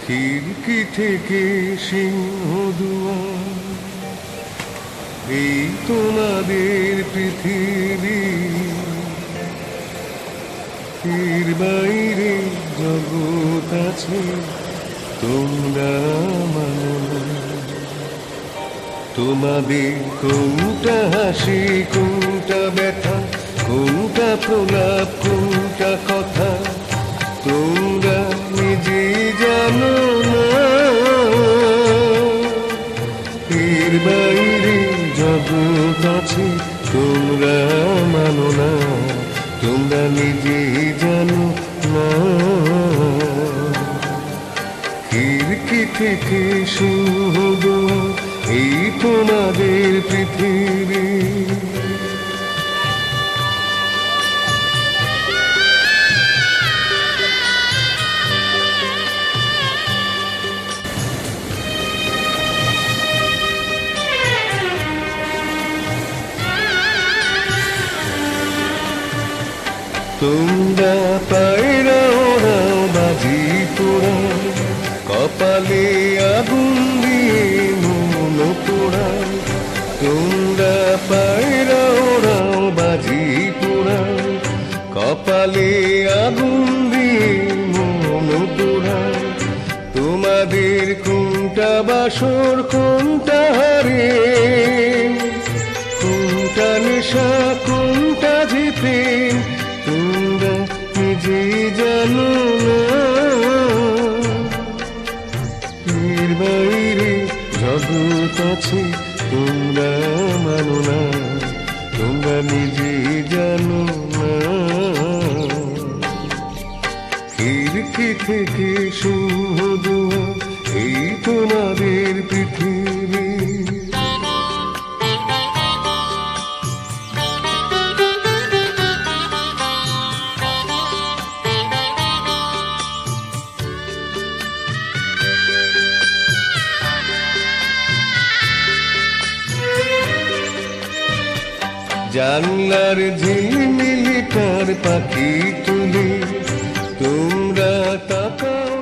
খিড়কি থেকে সিংহদুয়ার, এই তোমাদের পৃথিবী, এর বাইরে জগৎ আছে তোমরা মানো না। তোমাদের কোনটা হাসি, কোনটা ব্যথা, কোনটা প্রলাপ, কোনটা কথা তোমরা নিজে জানো না। এর বাইরে জগৎ আছে তোমরা মানো না, তোমরা নিজে জানো না। খিড়কি থেকে সিংহদুয়ার, এই তোমাদের পৃথিবী। তোমরা পায়রা ওড়াও, বাজি পোড়াও, কপালে আগুন দিয়ে মন পোড়াও। তোমরা পায়রা ওড়াও, বাজি পোড়াও, কপালে আগুন দিয়ে মন পোড়াও। তোমাদের কোনটা বাসর, কোনটা হারে, কোনটা নেশা, কোনটা যে প্রেম তোমরা নিজে জানো না। এর বাইরে জগৎ আছে তোমরা মানো না, তোমরা নিজে জানো না। খিড়কি থেকে সিংহদুয়ার, এই তোমাদের পৃথিবী। জানলার ঝিলমিলি তার পাখি তুলে তোমরা তাকাও।